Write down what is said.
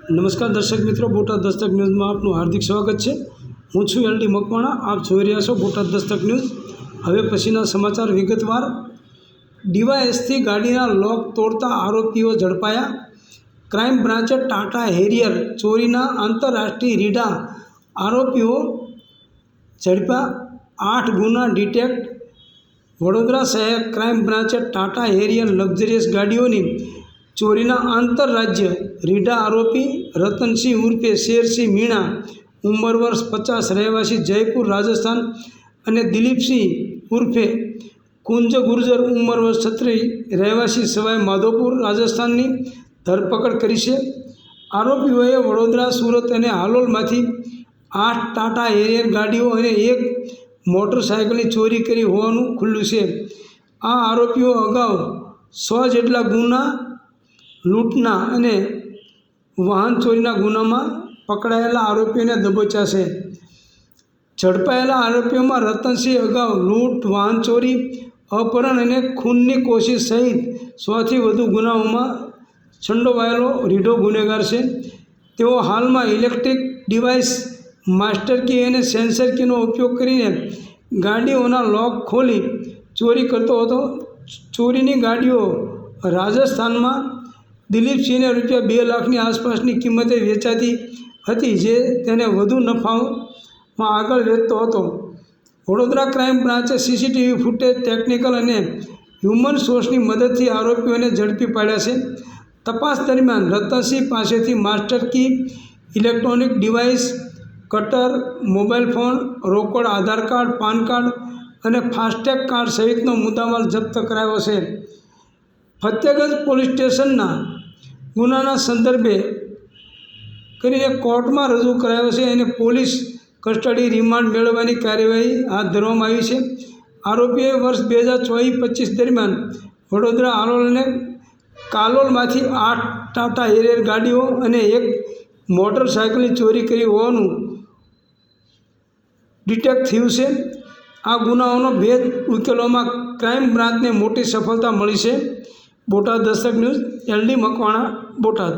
નમસ્કાર દર્શક મિત્રો, બોટાદ દસ્તક ન્યૂઝમાં આપનું હાર્દિક સ્વાગત છે। હું છું એલડી મકવાણા। આપ જોઈ રહ્યા છો બોટાદ દસ્તક ન્યૂઝ। હવે પછીના સમાચાર વિગતવાર। ડીવાયએસથી ગાડીના લોક તોડતા આરોપીઓ ઝડપાયા। ક્રાઇમ બ્રાન્ચે ટાટા હેરિયર ચોરીના આંતરરાષ્ટ્રીય રીઢા આરોપીઓ ઝડપ્યા। 8 ગુના ડિટેક્ટ। વડોદરા શહેર ક્રાઇમ બ્રાન્ચે ટાટા હેરિયર લક્ઝરિયસ ગાડીઓની ચોરીના આંતરરાજ્ય રીઢા આરોપી રતનસિંહ ઉર્ફે શેરસિંહ મીણા, ઉંમર વર્ષ 50, રહેવાસી જયપુર, રાજસ્થાન, અને દિલીપસિંહ ઉર્ફે કુંજ ગુર્જર, ઉંમર વર્ષ 36, રહેવાસી સવાઈ માધોપુર, રાજસ્થાનની ધરપકડ કરી છે। આરોપીઓએ વડોદરા, સુરત અને હાલોલમાંથી 8 ટાટા હેરિયર ગાડીઓ અને 1 મોટરસાયકલની ચોરી કરી હોવાનું ખુલ્યું છે। આ આરોપીઓ અગાઉ 100 જેટલા ગુના, લૂંટના અને વાહન ચોરીના ગુનામાં પકડાયેલા આરોપીઓને દબોચ્યા છે। ઝડપાયેલા આરોપીઓમાં રતનસિંહ અગાઉ લૂંટ, વાહન ચોરી, અપહરણ અને ખૂનની કોશિશ સહિત 100થી વધુ ગુનાઓમાં સંડોવાયેલો રીઢો ગુનેગાર છે। તેઓ હાલમાં ઇલેક્ટ્રિક ડિવાઇસ, માસ્ટર કી અને સેન્સર કીનો ઉપયોગ કરીને ગાડીઓના લોક ખોલી ચોરી કરતો હતો। ચોરીની ગાડીઓ રાજસ્થાનમાં દિલીપસિંહને ₹2 લાખની આસપાસની કિંમતે વેચાતી હતી, જે તેને વધુ નફામાં આગળ વેચતો હતો। વડોદરા ક્રાઇમ બ્રાન્ચે સીસીટીવી ફૂટેજ, ટેકનિકલ અને હ્યુમન સોર્સની મદદથી આરોપીઓને ઝડપી પાડ્યા છે। તપાસ દરમિયાન રતનસિંહ પાસેથી master key, electronic device, cutter, mobile phone, રોકડ, આધાર કાર્ડ, પાન કાર્ડ અને ફાસ્ટેગ કાર્ડ સહિતનો મુદ્દામાલ જપ્ત કરાયો છે। ફતેગંજ પોલીસ સ્ટેશનના ગુનાના સંદર્ભે કરીને કોર્ટમાં રજૂ કરાયો છે અને પોલીસ કસ્ટડી રિમાન્ડ મેળવવાની કાર્યવાહી હાથ ધરવામાં આવી છે। આરોપીએ વર્ષ 2024-25 દરમિયાન વડોદરા, હાલોલ અને કાલોલમાંથી 8 ટાટા હેરિયર ગાડીઓ અને 1 મોટરસાયકલની ચોરી કરી હોવાનું ડિટેક્ટ થયું છે। આ ગુનાઓનો ભેદ ઉકેલવામાં ક્રાઇમ બ્રાન્ચને મોટી સફળતા મળી છે। Botad Dastak news, LD Makwana, Botad.